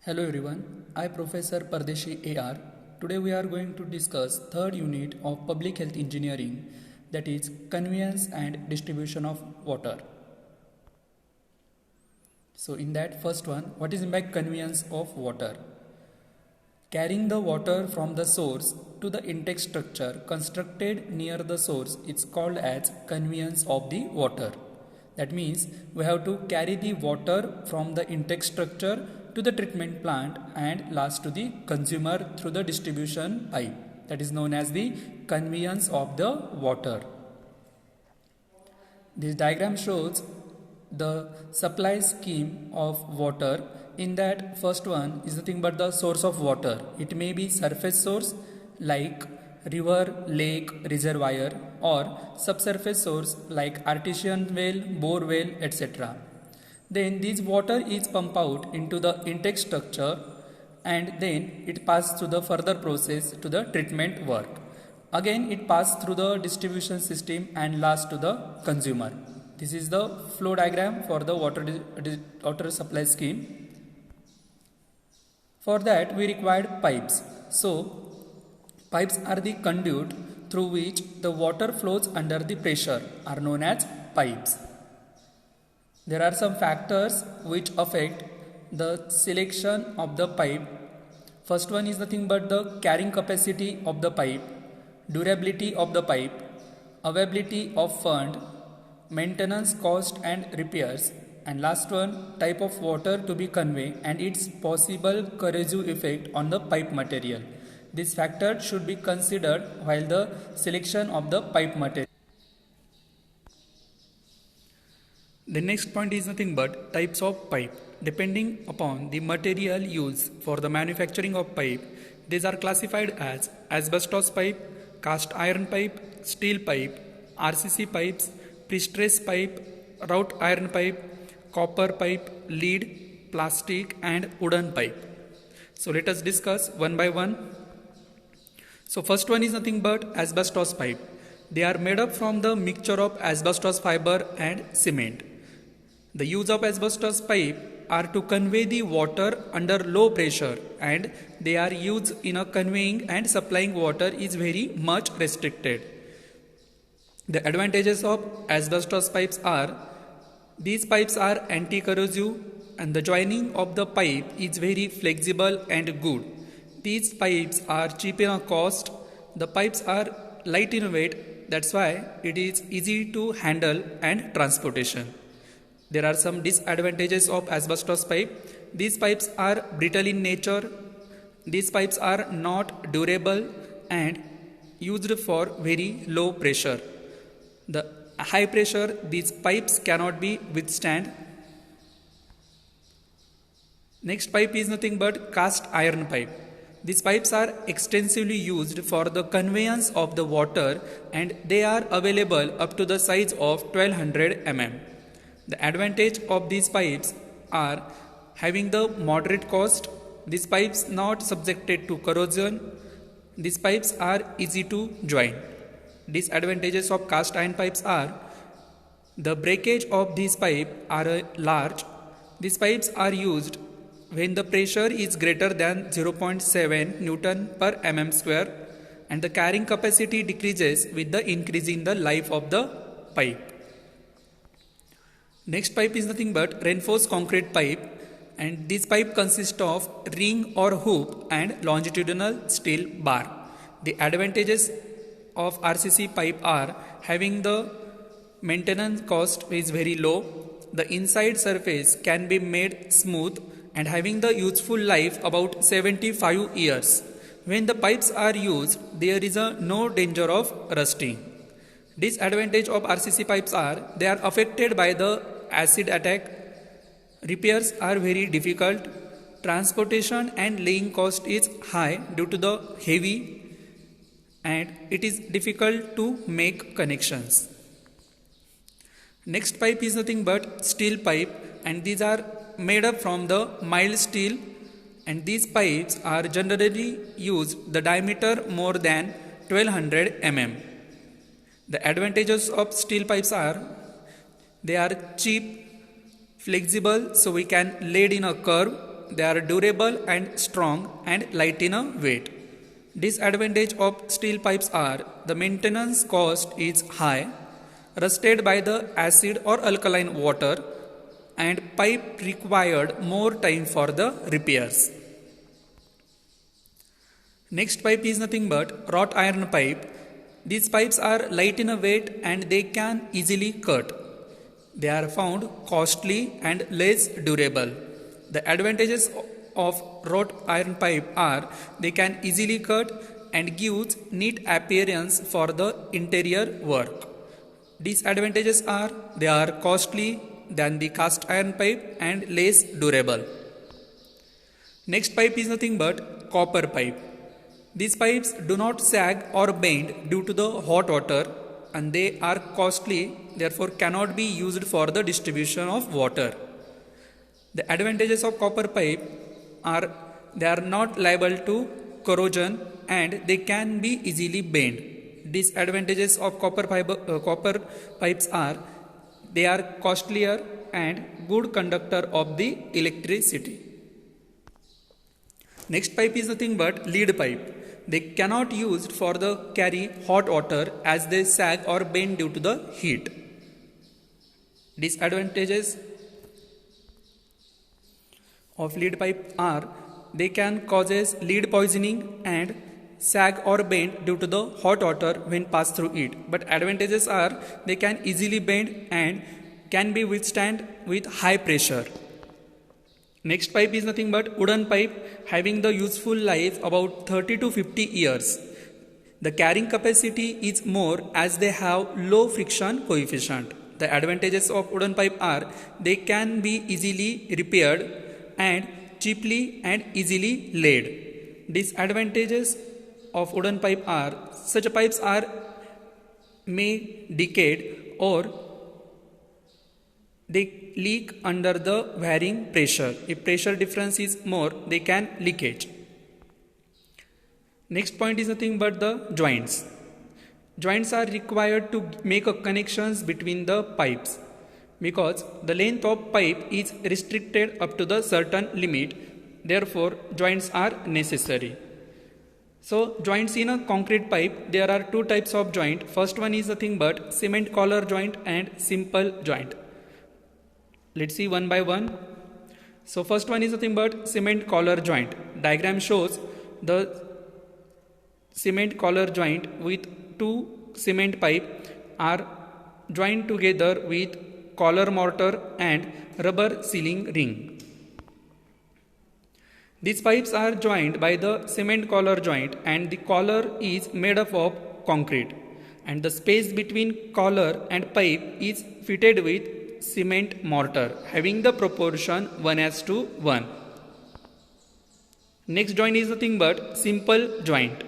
Hello everyone, I Professor Pardeshi AR. Today we are going to discuss third unit of Public Health Engineering, that is conveyance and distribution of water. So in that first one, what is meant by conveyance of water? Carrying the water from the source to the intake structure constructed near the source is called as conveyance of the water. That means we have to carry the water from the intake structure to the treatment plant and last to the consumer through the distribution pipe. That is known as the conveyance of the water. This diagram shows the supply scheme of water. In that first one is nothing but the source of water. It may be surface source like river, lake, reservoir, or subsurface source like artesian well, bore well, etc. Then this water is pumped out into the intake structure and then it passes through the further process to the treatment work. Again it passes through the distribution system and last to the consumer. This is the flow diagram for the water supply scheme. For that we required pipes. So pipes are the conduit through which the water flows under the pressure are known as pipes. There are some factors which affect the selection of the pipe. First one is nothing but the carrying capacity of the pipe, durability of the pipe, availability of fund, maintenance cost and repairs, and last one, type of water to be conveyed and its possible corrosive effect on the pipe material. This factor should be considered while the selection of the pipe material. The next point is nothing but types of pipe. Depending upon the material used for the manufacturing of pipe, these are classified as asbestos pipe, cast iron pipe, steel pipe, RCC pipes, prestressed pipe, wrought iron pipe, copper pipe, lead, plastic and wooden pipe. So let us discuss one by one. So first one is nothing but asbestos pipe. They are made up from the mixture of asbestos fiber and cement. The use of asbestos pipe are to convey the water under low pressure and they are used in a conveying and supplying water is very much restricted. The advantages of asbestos pipes are these pipes are anti-corrosive and the joining of the pipe is very flexible and good. These pipes are cheap in cost. The pipes are light in weight. That's why it is easy to handle and transportation. There are some disadvantages of asbestos pipe. These pipes are brittle in nature. These pipes are not durable and used for very low pressure. The high pressure these pipes cannot be withstand. Next pipe is nothing but cast iron pipe. These pipes are extensively used for the conveyance of the water and they are available up to the size of 1200 mm. The advantage of these pipes are having the moderate cost. These pipes not subjected to corrosion. These pipes are easy to join. Disadvantages of cast iron pipes are the breakage of these pipes are large. These pipes are used when the pressure is greater than 0.7 Newton per mm square and the carrying capacity decreases with the increase in the life of the pipe. Next pipe is nothing but reinforced concrete pipe and this pipe consists of ring or hoop and longitudinal steel bar. The advantages of RCC pipe are having the maintenance cost is very low, the inside surface can be made smooth and having the useful life about 75 years. When the pipes are used, there is no danger of rusting. Disadvantage of RCC pipes are they are affected by the acid attack. Repairs are very difficult. Transportation and laying cost is high due to the heavy and it is difficult to make connections. Next pipe is nothing but steel pipe and these are made up from the mild steel and these pipes are generally used the diameter more than 1200 mm. The advantages of steel pipes are they are cheap, flexible so we can laid in a curve they are durable and strong and light in a weight. Disadvantage of steel pipes are the maintenance cost is high, rusted by the acid or alkaline water, and pipe required more time for the repairs. Next pipe is nothing but wrought iron pipe. These pipes are light in a weight and they can easily cut. They are found costly and less durable. The advantages of wrought iron pipe are they can easily cut and gives neat appearance for the interior work. Disadvantages are they are costly than the cast iron pipe and less durable. Next pipe is nothing but copper pipe. These pipes do not sag or bend due to the hot water and they are costly, therefore cannot be used for the distribution of water. The advantages of copper pipe are they are not liable to corrosion and they can be easily bent. Disadvantages of copper pipes are they are costlier and good conductor of the electricity. Next pipe is nothing but lead pipe. They cannot used for the carry hot water as they sag or bend due to the heat. Disadvantages of lead pipe are they can causes lead poisoning and sag or bend due to the hot water when passed through it. But advantages are they can easily bend and can be withstand with high pressure. Next pipe is nothing but wooden pipe having the useful life about 30 to 50 years. The carrying capacity is more as they have low friction coefficient. The advantages of wooden pipe are they can be easily repaired and cheaply and easily laid. Disadvantages of wooden pipe are such pipes are may decade or they leak under the varying pressure. If pressure difference is more, they can leakage. Next point is nothing but the joints. Joints are required to make a connections between the pipes because the length of pipe is restricted up to the certain limit. Therefore, joints are necessary. So, joints in a concrete pipe, there are two types of joint. First one is nothing but cement collar joint and simple joint. Let's see one by one. So first one is nothing but cement collar joint. Diagram shows the cement collar joint with two cement pipe are joined together with collar mortar and rubber sealing ring. These pipes are joined by the cement collar joint and the collar is made up of concrete and the space between collar and pipe is fitted with cement mortar having the proportion 1:1. Next joint is nothing but simple joint.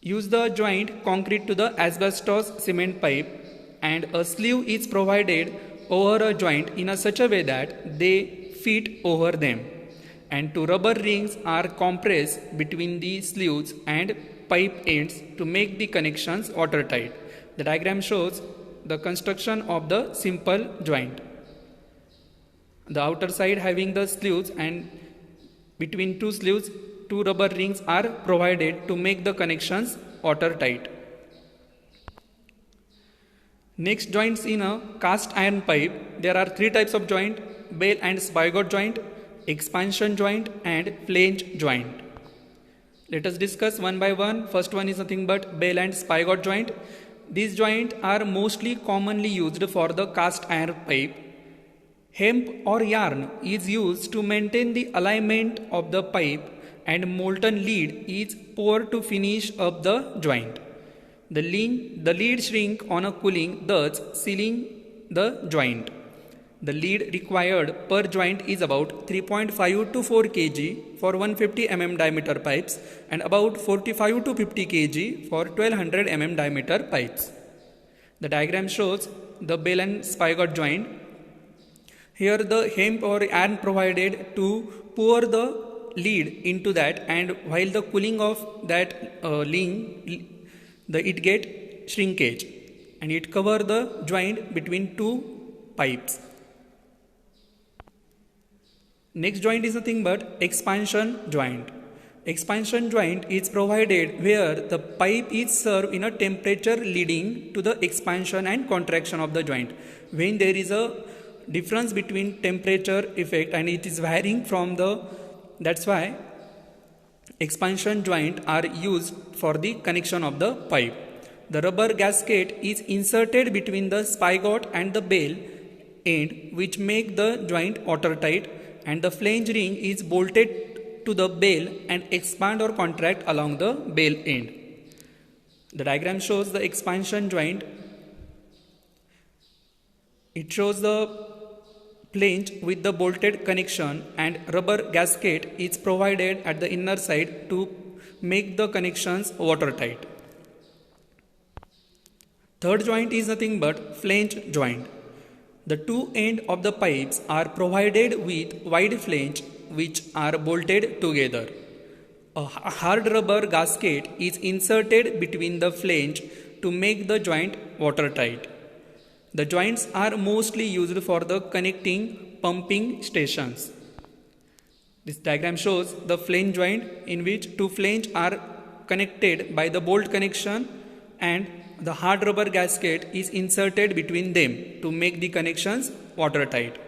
Use the joint concrete to the asbestos cement pipe and a sleeve is provided over a joint in a such a way that they fit over them and two rubber rings are compressed between the sleeves and pipe ends to make the connections watertight. The diagram shows the construction of the simple joint. The outer side having the sleeves and between two sleeves two rubber rings are provided to make the connections watertight. Next joints in a cast iron pipe. There are three types of joint: bell and spigot joint, expansion joint and flange joint. Let us discuss one by one. First one is nothing but bell and spigot joint. These joints are mostly commonly used for the cast iron pipe. Hemp or yarn is used to maintain the alignment of the pipe and molten lead is poured to finish up the joint. The lead shrink on a cooling, thus sealing the joint. The lead required per joint is about 3.5 to 4 kg for 150 mm diameter pipes and about 45 to 50 kg for 1200 mm diameter pipes. The diagram shows the bell and spigot joint. Here the hemp or yarn provided to pour the lead into that and while the cooling of that it get shrinkage and it cover the joint between two pipes. Next joint is nothing but expansion joint. Expansion joint is provided where the pipe is served in a temperature leading to the expansion and contraction of the joint. When there is a difference between temperature effect and it is varying from that's why expansion joint are used for the connection of the pipe. The rubber gasket is inserted between the spigot and the bell end, which make the joint watertight, and the flange ring is bolted to the bell and expand or contract along the bell end. The diagram shows the expansion joint. It shows the flange with the bolted connection, and rubber gasket is provided at the inner side to make the connections watertight. Third joint is nothing but flange joint. The two ends of the pipes are provided with wide flange which are bolted together. A hard rubber gasket is inserted between the flange to make the joint watertight. The joints are mostly used for the connecting pumping stations. This diagram shows the flange joint in which two flanges are connected by the bolt connection, and the hard rubber gasket is inserted between them to make the connections watertight.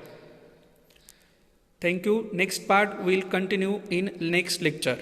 Thank you. Next part will continue in next lecture.